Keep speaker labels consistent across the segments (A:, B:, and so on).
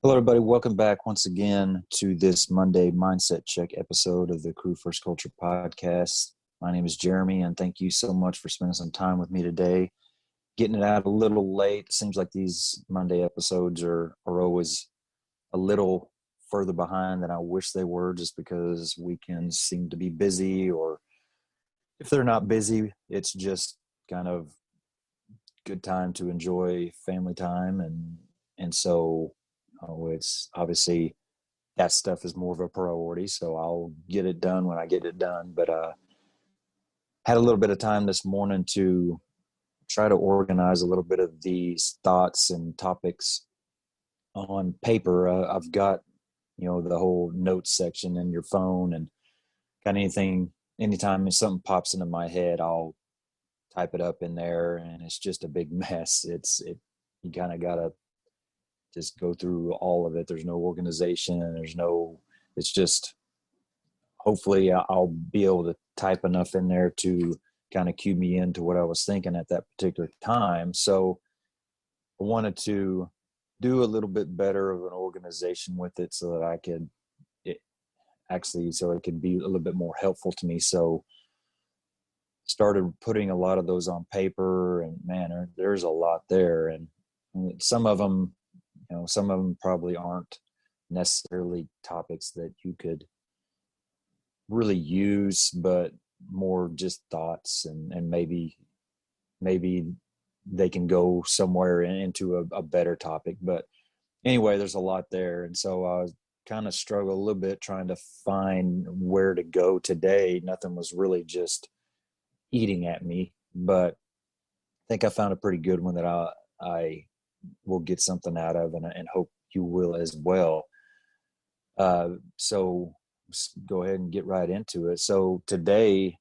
A: Hello, everybody. Welcome back once again to this Monday Mindset Check episode of the Crew First Culture podcast. My name is Jeremy, and thank you so much for spending some time with me today. Getting it out a little late. Seems like these Monday episodes are always a little further behind than I wish they were, just because weekends seem to be busy, or if they're not busy, it's just kind of good time to enjoy family time. And so it's obviously that stuff is more of a priority, so I'll get it done when I get it done. But had a little bit of time this morning to try to organize a little bit of these thoughts and topics on paper. I've got, the whole notes section in your phone, and got anytime something pops into my head, I'll type it up in there, and it's just a big mess. You kind of gotta just go through all of it. There's no organization. It's just, hopefully I'll be able to type enough in there to kind of cue me into what I was thinking at that particular time. So I wanted to do a little bit better of an organization with it so that so it could be a little bit more helpful to me. So started putting a lot of those on paper, and man, there's a lot there. And some of them probably aren't necessarily topics that you could really use, but more just thoughts, and maybe they can go somewhere into a better topic. But anyway, there's a lot there. And so I kind of struggled a little bit trying to find where to go today. Nothing was really just eating at me, but I think I found a pretty good one that I will get something out of, and hope you will as well. So go ahead and get right into it. So today,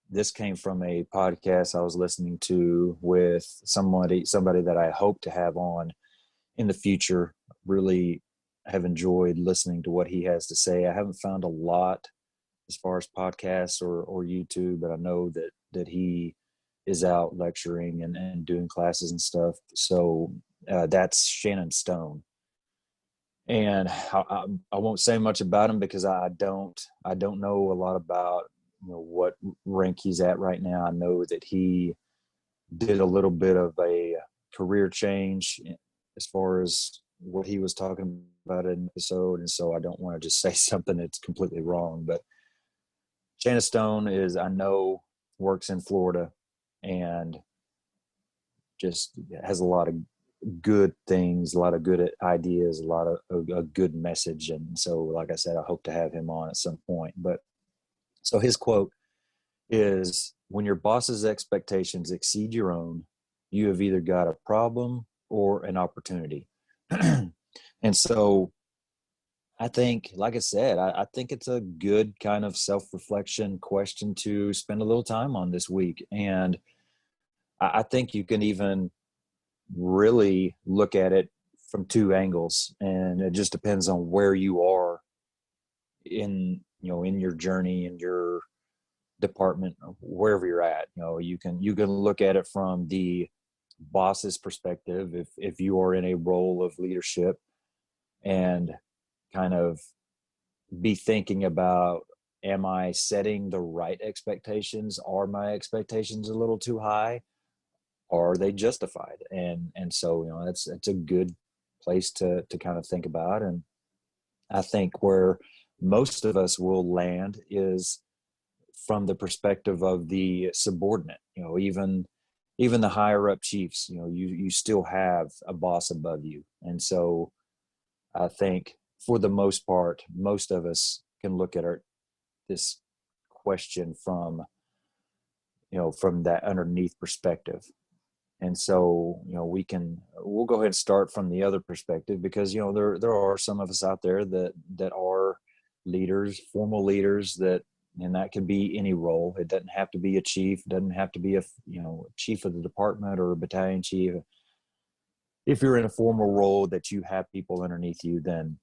A: this came from a podcast I was listening to with somebody that I hope to have on in the future. Really have enjoyed listening to what he has to say. I haven't found a lot as far as podcasts or YouTube, but I know that he is out lecturing and doing classes and stuff. So that's Shannon Stone. And I won't say much about him because I don't know a lot about what rank he's at right now. I know that he did a little bit of a career change as far as what he was talking about in the episode, and so I don't want to just say something that's completely wrong. But Shannon Stone works in Florida, and just has a lot of good things, a lot of good ideas, a lot of a good message. And so, like I said, I hope to have him on at some point. But so his quote is, "When your boss's expectations exceed your own, you have either got a problem or an opportunity." And so I think, like I said, I think it's a good kind of self-reflection question to spend a little time on this week. And I think you can even really look at it from two angles, and it just depends on where you are in your journey, in your department, wherever you're at. You can look at it from the boss's perspective, if you are in a role of leadership, and kind of be thinking about, am I setting the right expectations? Are my expectations a little too high? Are they justified? And so, it's a good place to kind of think about. And I think where most of us will land is from the perspective of the subordinate. Even the higher up chiefs, you still have a boss above you. And so I think for the most part, most of us can look at this question from that underneath perspective. And so, we'll go ahead and start from the other perspective, because, there are some of us out there that are leaders, formal leaders, and that could be any role. It doesn't have to be a chief. It doesn't have to be a chief of the department or a battalion chief. If you're in a formal role that you have people underneath you, then,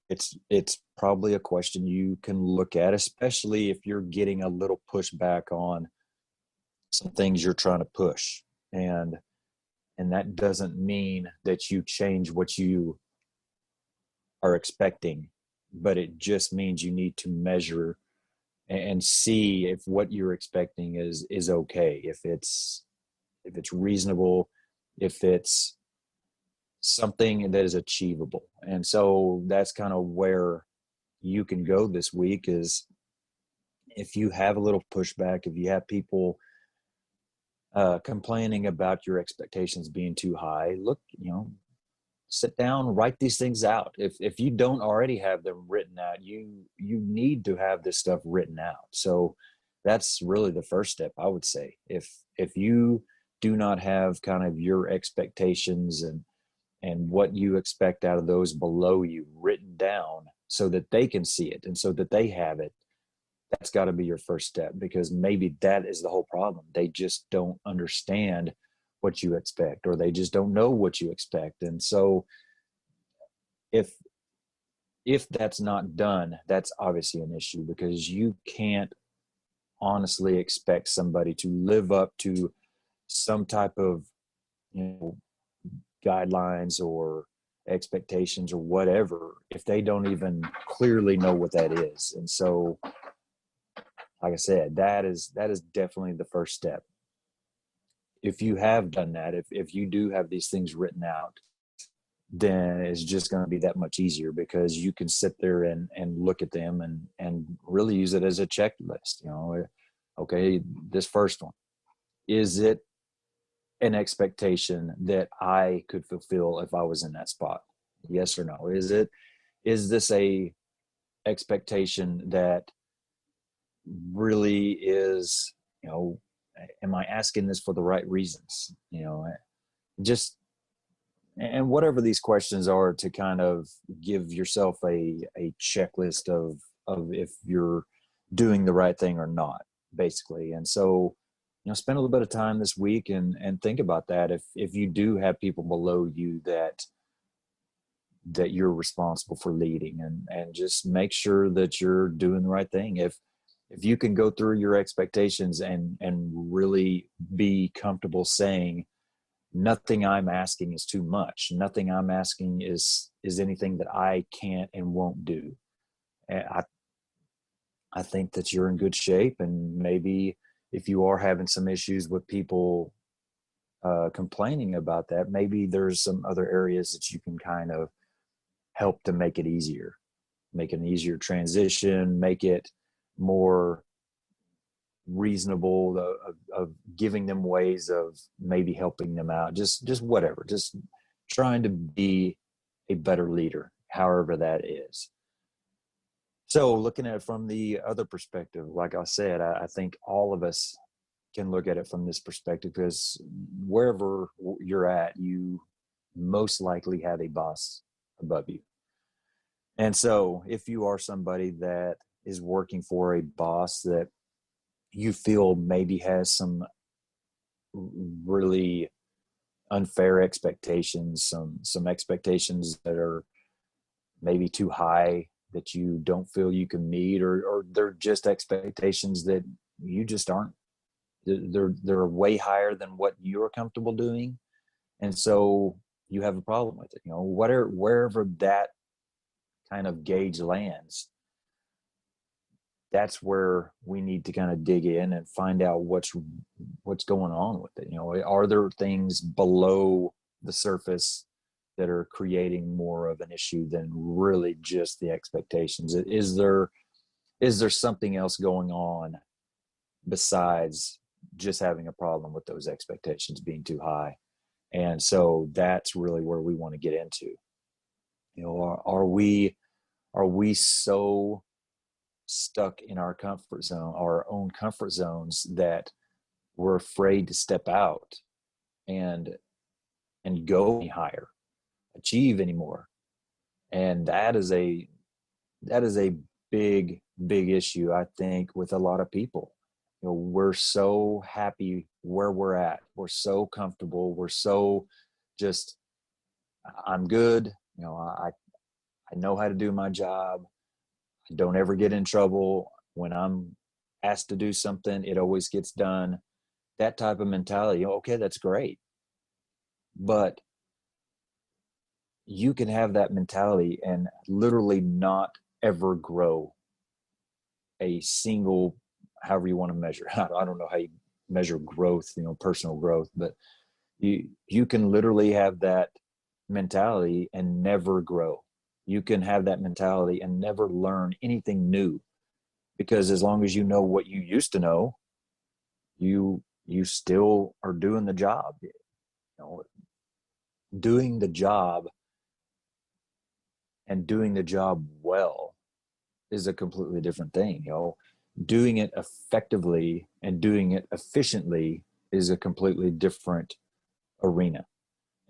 A: it's probably a question you can look at, especially if you're getting a little pushback on some things you're trying to push. And And that doesn't mean that you change what you are expecting, but it just means you need to measure and see if what you're expecting is okay, if it's reasonable, if it's something that is achievable. And so that's kind of where you can go this week, is if you have a little pushback, if you have people complaining about your expectations being too high, look, sit down, write these things out. If you don't already have them written out, you need to have this stuff written out. So that's really the first step, I would say. If you do not have kind of your expectations and what you expect out of those below you written down so that they can see it and so that they have it, that's got to be your first step, because maybe that is the whole problem. They just don't understand what you expect, or they just don't know what you expect. And so if that's not done, that's obviously an issue, because you can't honestly expect somebody to live up to some type of guidelines or expectations or whatever if they don't even clearly know what that is. And so, like I said, that is definitely the first step. If you have done that, if you do have these things written out, then it's just going to be that much easier, because you can sit there and look at them and really use it as a checklist. Okay, this first one, is it an expectation that I could fulfill if I was in that spot? Yes or no? Is this a expectation that really is, am I asking this for the right reasons? Just, and whatever these questions are, to kind of give yourself a checklist of if you're doing the right thing or not, basically. And so, spend a little bit of time this week and think about that. If you do have people below you that you're responsible for leading, and just make sure that you're doing the right thing. If you can go through your expectations and really be comfortable saying, nothing I'm asking is too much, nothing I'm asking is anything that I can't and won't do, and I think that you're in good shape. And maybe if you are having some issues with people complaining about that, maybe there's some other areas that you can kind of help to make it easier, make an easier transition, make it more reasonable, of giving them ways of maybe helping them out, just whatever, just trying to be a better leader, however that is. So looking at it from the other perspective, like I said, I think all of us can look at it from this perspective, because wherever you're at, you most likely have a boss above you. And so if you are somebody that is working for a boss that you feel maybe has some really unfair expectations, some expectations that are maybe too high that you don't feel you can meet, or they're just expectations that you just aren't, they're way higher than what you're comfortable doing. And so you have a problem with it, wherever that kind of gauge lands, that's where we need to kind of dig in and find out what's going on with it. Are there things below the surface that are creating more of an issue than really just the expectations? Is there something else going on besides just having a problem with those expectations being too high? And so that's really where we want to get into. Are we so stuck in our comfort zone, our own comfort zones, that we're afraid to step out and go any higher, achieve anymore? And that is a big issue, I think, with a lot of people. We're so happy where we're at. We're so comfortable. We're so just, I'm good. I know how to do my job. I don't ever get in trouble. When I'm asked to do something, it always gets done. That type of mentality, okay, that's great. But you can have that mentality and literally not ever grow a single, however you want to measure. I don't know how you measure growth, personal growth, but you can literally have that mentality and never grow. You can have that mentality and never learn anything new, because as long as you know what you used to know, you still are doing the job. Doing the job and doing the job well is a completely different thing. Doing it effectively and doing it efficiently is a completely different arena.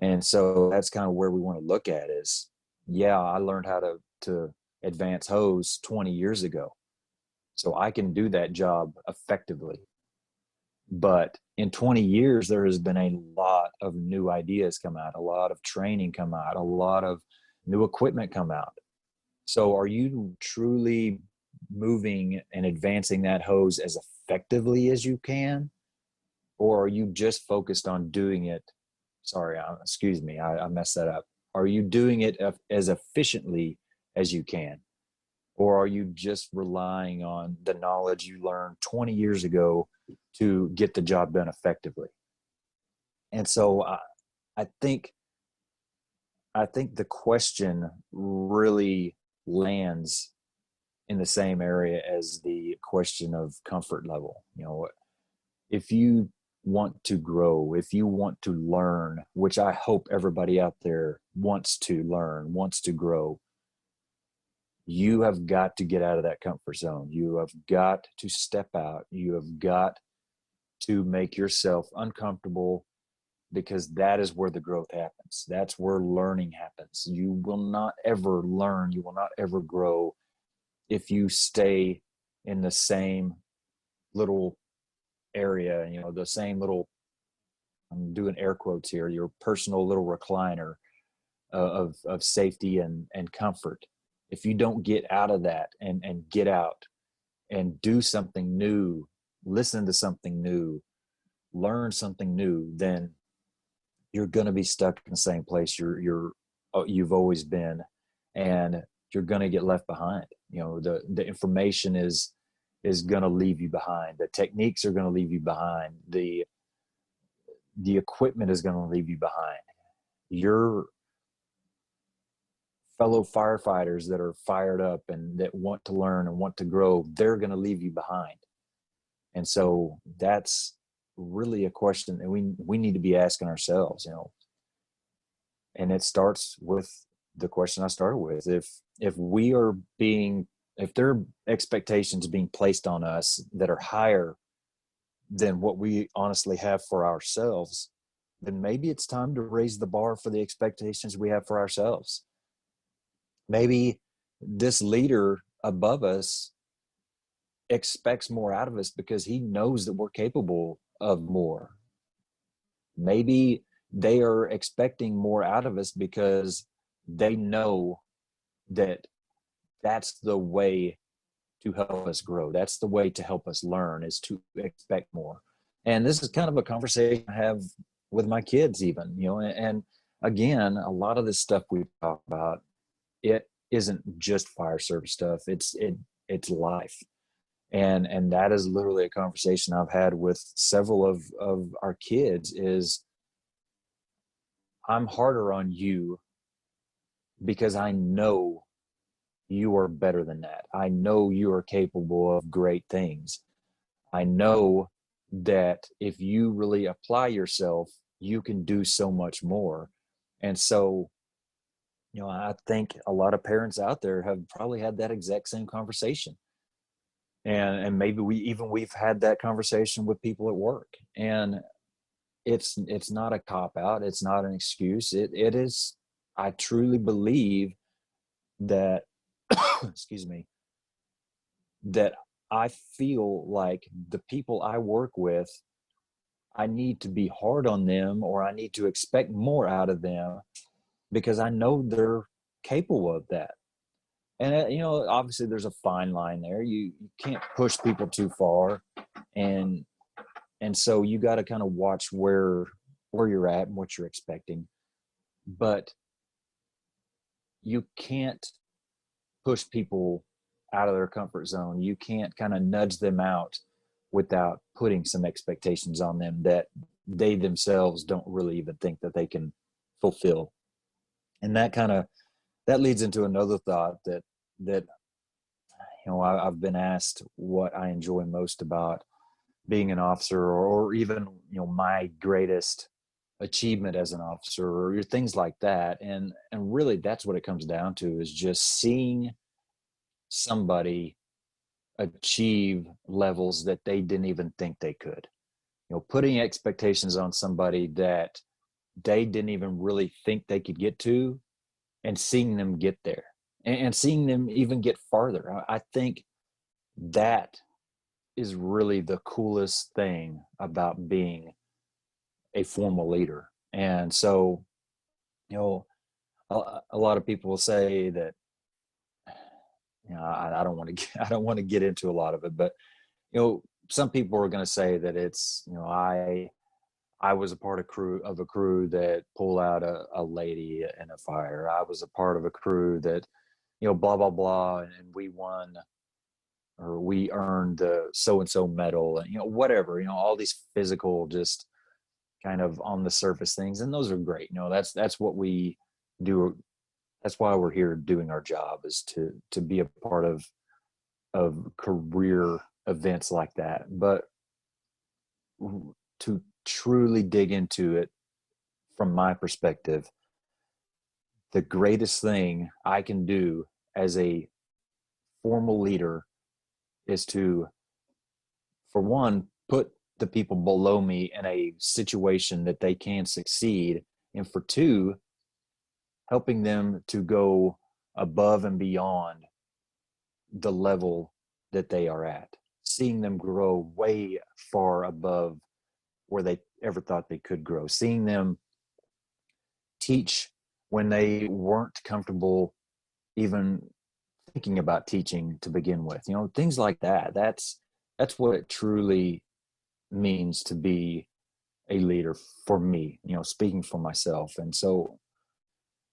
A: And so that's kind of where we want to look at is, yeah, I learned how to advance hose 20 years ago. So I can do that job effectively. But in 20 years, there has been a lot of new ideas come out, a lot of training come out, a lot of new equipment come out. So are you truly moving and advancing that hose as effectively as you can? Or are you just focused on doing it? Sorry, excuse me, I messed that up. Are you doing it as efficiently as you can? Or are you just relying on the knowledge you learned 20 years ago to get the job done effectively? And so I think the question really lands in the same area as the question of comfort level. If you want to grow, if you want to learn, which I hope everybody out there wants to learn, wants to grow, you have got to get out of that comfort zone. You have got to step out. You have got to make yourself uncomfortable, because that is where the growth happens. That's where learning happens. You will not ever learn. You will not ever grow if you stay in the same little area, the same little, I'm doing air quotes here, your personal little recliner of safety and comfort. If you don't get out of that and get out and do something new, listen to something new, learn something new, then you're going to be stuck in the same place you've always been, and you're going to get left behind. The information is going to leave you behind. The techniques are going to leave you behind. The equipment is going to leave you behind. Your fellow firefighters that are fired up and that want to learn and want to grow, they're going to leave you behind. And so that's really a question that we need to be asking ourselves, and it starts with the question I started with. If there are expectations being placed on us that are higher than what we honestly have for ourselves, then maybe it's time to raise the bar for the expectations we have for ourselves. Maybe this leader above us expects more out of us because he knows that we're capable of more. Maybe they are expecting more out of us because they know that that's the way to help us grow. That's the way to help us learn, is to expect more. And this is kind of a conversation I have with my kids even, and again, a lot of this stuff we talk about, it isn't just fire service stuff. It's life. And that is literally a conversation I've had with several of our kids is, I'm harder on you because I know you are better than that. I know you are capable of great things. I know that if you really apply yourself, you can do so much more. And so, I think a lot of parents out there have probably had that exact same conversation. And maybe we've had that conversation with people at work. And it's not a cop out. It's not an excuse. It is, I truly believe that, excuse me, that I feel like the people I work with, I need to be hard on them, or I need to expect more out of them because I know they're capable of that. And, obviously there's a fine line there. You can't push people too far. And so you got to kind of watch where where you're at and what you're expecting, but you can't push people out of their comfort zone. You can't kind of nudge them out without putting some expectations on them that they themselves don't really even think that they can fulfill. And that leads into another thought that I've been asked what I enjoy most about being an officer, or even my greatest achievement as an officer, or things like that. And really that's what it comes down to, is just seeing somebody achieve levels that they didn't even think they could. Putting expectations on somebody that they didn't even really think they could get to, and seeing them get there, and seeing them even get farther. I think that is really the coolest thing about being a formal leader. And so, a lot of people will say that, I don't want to I don't want to get into a lot of it, but some people are going to say that it's, I was a part of a crew that pulled out a lady in a fire. I was a part of a crew that, blah blah blah, and we won, or we earned the so and so medal, and whatever, all these physical, just kind of on the surface things, and those are great. That's what we do. That's why we're here doing our job, is to be a part of career events like that. But to truly dig into it, from my perspective, the greatest thing I can do as a formal leader is to, for one, put the people below me in a situation that they can succeed, and for two, helping them to go above and beyond the level that they are at, seeing them grow way far above where they ever thought they could grow, seeing them teach when they weren't comfortable even thinking about teaching to begin with, things like that. That's what it truly means to be a leader for me, speaking for myself. And so,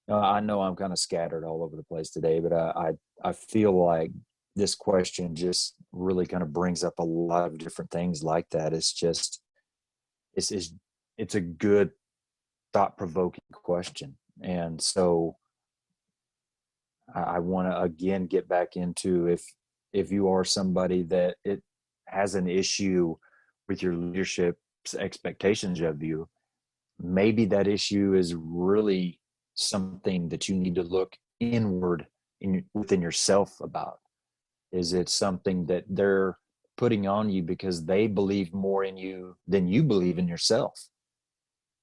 A: I know I'm kind of scattered all over the place today, but I feel like this question just really kind of brings up a lot of different things like that. It's it's a good, thought-provoking question. And so I want to again get back into, if you are somebody that it has an issue with your leadership's expectations of you, maybe that issue is really something that you need to look inward within yourself about. Is it something that they're putting on you because they believe more in you than you believe in yourself?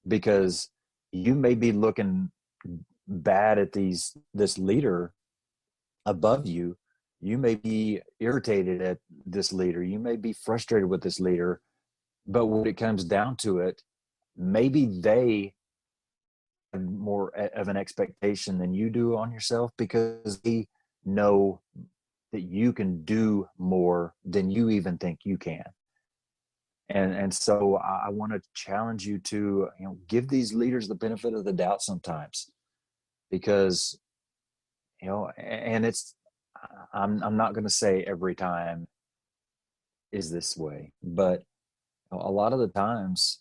A: Because you may be looking bad at this leader above you. You may be irritated at this leader. You may be frustrated with this leader. But when it comes down to it, maybe they have more of an expectation than you do on yourself, because they know that you can do more than you even think you can. And so I want to challenge you to, give these leaders the benefit of the doubt sometimes, because, and I'm not going to say every time is this way, but a lot of the times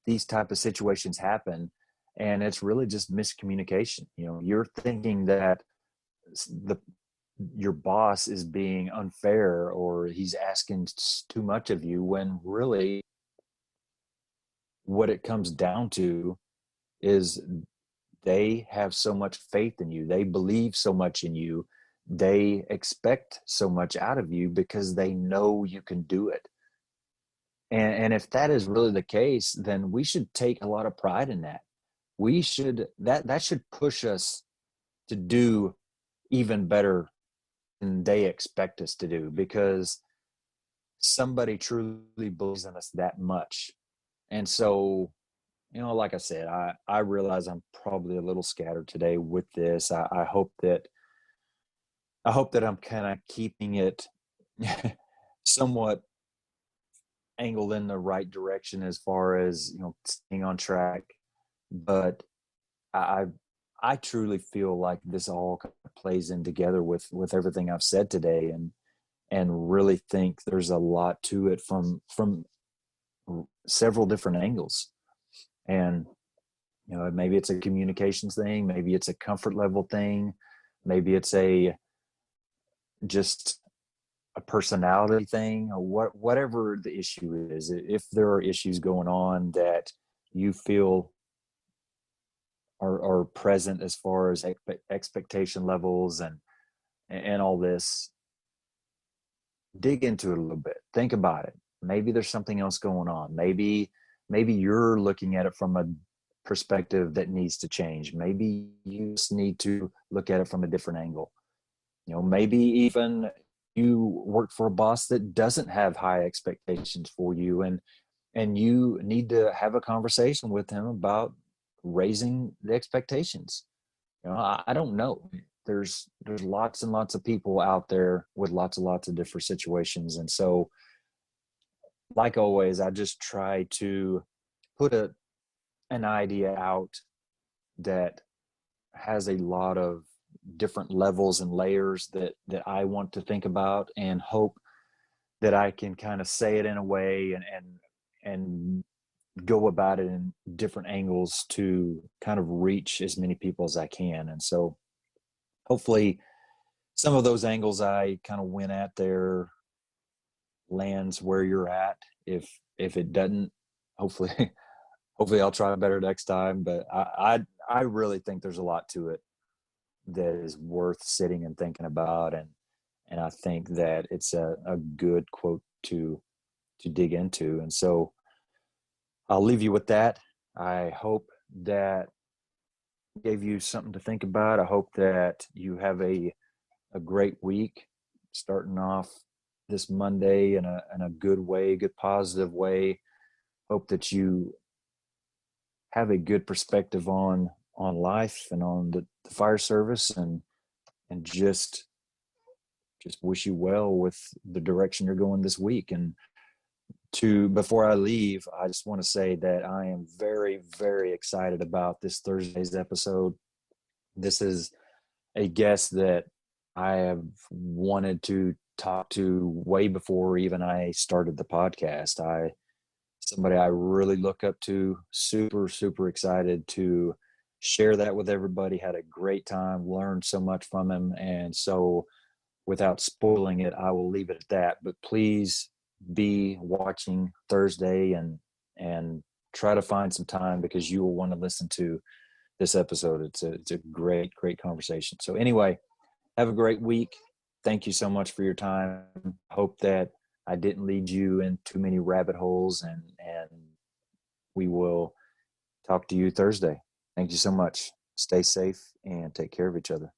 A: these type of situations happen, and it's really just miscommunication. You're thinking that your boss is being unfair, or he's asking too much of you, when really what it comes down to is they have so much faith in you. They believe so much in you. They expect so much out of you because they know you can do it. And if that is really the case, then we should take a lot of pride in that. That should push us to do even better than they expect us to do, because somebody truly believes in us that much. And so, like I said, I realize I'm probably a little scattered today with this. I hope that I'm kind of keeping it somewhat angled in the right direction as far as, staying on track. But I I truly feel like this all kind of plays in together with everything I've said today, and really think there's a lot to it from several different angles. And maybe it's a communications thing, maybe it's a comfort level thing, maybe it's a just a personality thing, or whatever the issue is. If there are issues going on that you feel are present as far as expectation levels and all this, dig into it a little bit, think about it. Maybe there's something else going on. Maybe you're looking at it from a perspective that needs to change. Maybe you just need to look at it from a different angle. Maybe even you work for a boss that doesn't have high expectations for you, and you need to have a conversation with him about raising the expectations. I don't know. There's lots and lots of people out there with lots and lots of different situations. And so, like always, I just try to put an idea out that has a lot of different levels and layers that I want to think about, and hope that I can kind of say it in a way and go about it in different angles to kind of reach as many people as I can. And so hopefully some of those angles I kind of went at there lands where you're at. If it doesn't, hopefully hopefully I'll try better next time. But I really think there's a lot to it that is worth sitting and thinking about, and I think that it's a good quote to dig into. And so I'll leave you with that. I hope that gave you something to think about. I hope that you have a great week starting off this Monday in a good way, good positive way. Hope that you have a good perspective on life and on the fire service, and just wish you well with the direction you're going this week. And before I leave, I just want to say that I am very, very excited about this Thursday's episode. This is a guest that I have wanted to talk to way before even I started the podcast. Somebody I really look up to, super, super excited to share that with everybody. Had a great time, learned so much from him. And so without spoiling it, I will leave it at that. But please be watching Thursday and try to find some time, because you will want to listen to this episode. It's a great, great conversation. So anyway, have a great week. Thank you so much for your time. Hope that I didn't lead you in too many rabbit holes, and we will talk to you Thursday. Thank you so much. Stay safe and take care of each other.